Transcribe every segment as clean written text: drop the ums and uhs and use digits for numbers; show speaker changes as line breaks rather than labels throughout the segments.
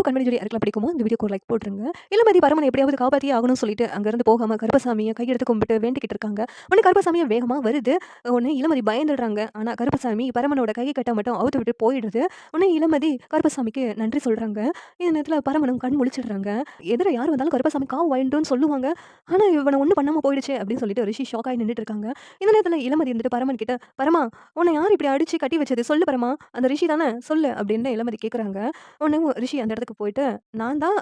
கண்மணி ஜோடி யாருக்கெல்லாம் பிடிக்குமோ இந்த வீடியோக்கு ஒரு லைக் போட்டுருங்க. இளமதி பரமனை எப்படியாவது காப்பாத்தியே ஆகணும்னு சொல்லிட்டு அங்கருந்து போகாம கருப்பசாமிய கையெடுத்து கும்பிட்டு வேண்டிக்கிட்டு இருக்காங்க. உடனே கருப்பசாமியும் வேகமா வருது. உடனே இளமதி பயந்துடுறாங்க. ஆனா கருப்பசாமி பரமனோட கை கட்ட மட்டும் அவுத்து விட்டு போயிடுது. உடனே இளமதி கருப்பசாமிக்கு நன்றி சொல்றாங்க. இந்த நேரத்துல பரமனும் கண் முழிச்சிடுறாங்க. எதிர யார் வந்தாலும் கருப்பசாமி காவு வாங்கிட்டுன்னு சொல்லுவாங்க. ஆனா இவன ஒண்ணும் பண்ணாம போயிடுச்சே அப்படின்னு சொல்லிட்டு ரிஷி ஷாக் ஆகி நின்னுட்டு இருக்காங்க. இந்த நேரத்துல இளமதி இருந்துட்டு பரமன் கிட்ட, "பரமா, உன்னை யார் இப்படி அடிச்சு கட்டி வச்சது? சொல்லு பரமா. அந்த ரிஷி தானே? சொல்லு" அப்படின்னு இளமதி கேட்குறாங்க. உடனே ரிஷி அந்த இடத்துக்கு போயிட்டு, "நான் தான்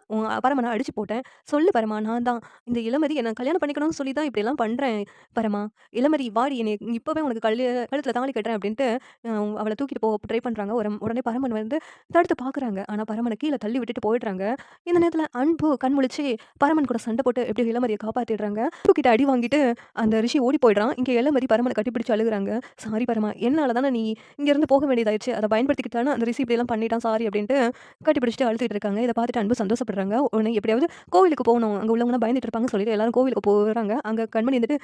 பரமன அடிச்சு போட்டேன். சொல்லு பரமா, நான் தான். இந்த இளமதி என்ன கல்யாணம் பண்ணிக்கணும்னு சொல்லி தான் இப்படியெல்லாம் பண்றேன் பரமா. இளமதி வாடி, என்னைய இப்பவே உனக்கு கழுத்துல தாலி கட்டுறேன்" அப்படின்ட்டு அ அவள தூக்கிட்டு போக ட்ரை பண்றாங்க. உடனே பரமன் வந்து தடுத்து பார்க்குறாங்க. ஆனா பரமன கீழ தள்ளி விட்டுட்டு போயிடுறாங்க. இந்த நேரத்துல அன்பு கண் முழிச்சு பரமன் கூட சண்டை போட்டு எப்படியோ இளமதிய காப்பாத்திடுறாங்க. தூக்கிட்டு அடி வாங்கிட்டு அந்த ரிஷி ஓடி போயிடுறான். இங்க இளமதி பரமன கட்டிப்பிடிச்சு அழுகுறாங்க. "சாரி பரமா, என்னால தானே நீ இங்கேருந்து போக வேண்டியதாயிருச்சு. அத பயன்படுத்திக்கிட்டு தானே அந்த ரிஷி இப்படியெல்லாம் பண்ணிட்டான். சாரி" அப்படின்ட்டு கட்டிப்பிடிச்சுட்டு அழுதுட்டு இருக்காங்க. இத பார்த்துட்டு அன்பு சந்தோஷப்படுறாங்க. உடனே எப்படியாவது கோவிலுக்கு போகணும். அங்க உள்ளவங்கலாம் பயந்துட்டு இருப்பாங்கன்னு சொல்லிட்டு எல்லாரும் கோவிலுக்கு போறாங்க. அங்க கண்மணி வந்துட்டு,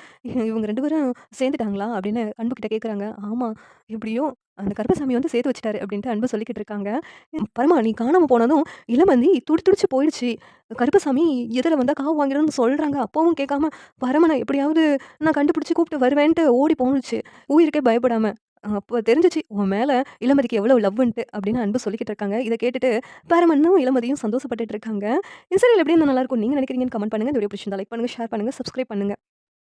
"இவங்க 2 பேரும் சேர்ந்துட்டாங்களா?" அப்படின்னு அன்பு கிட்ட கேட்குறாங்க. "ஆமா, எப்படியோ அந்த கருப்பசாமி வந்து சேர்த்து வச்சுட்டாரு" அப்படின்ட்டு அன்பு சொல்லிக்கிட்டு இருக்காங்க. "பரமா, நீ காணாம போனதும் இளமதி துடிச்சு போயிடுச்சு. கருப்பசாமி எதிர வந்தா காவு வாங்கிடும்னு சொல்றாங்க. அப்பவும் கேட்காம பரமன எப்படியாவது நான் கண்டுபிடிச்சு கூப்பிட்டு வருவேன்ட்டு ஓடி போணுச்சு. உயிருக்கே பயப்படாம. அப்ப தெரிஞ்சுச்சு உன் மேல இளமதிக்கு எவ்வளவு லவ்வுன்ட்டு" அப்படின்னு அன்பு சொல்லிக்கிட்டு இருக்காங்க. இத கேட்டுட்டு பரமனும் இளமதியும் சந்தோஷப்பட்டுட்டு இருக்காங்க. இந்த சீரியல் எப்படி இருந்தா நல்லாருக்கும் நீங்க நினைக்கிறீங்கன்னு கமெண்ட் பண்ணுங்க. இந்த வீடியோ பிடிச்சிருந்தா லைக் பண்ணுங்க, ஷேர் பண்ணுங்க, சப்ஸ்கிரைப் பண்ணுங்க.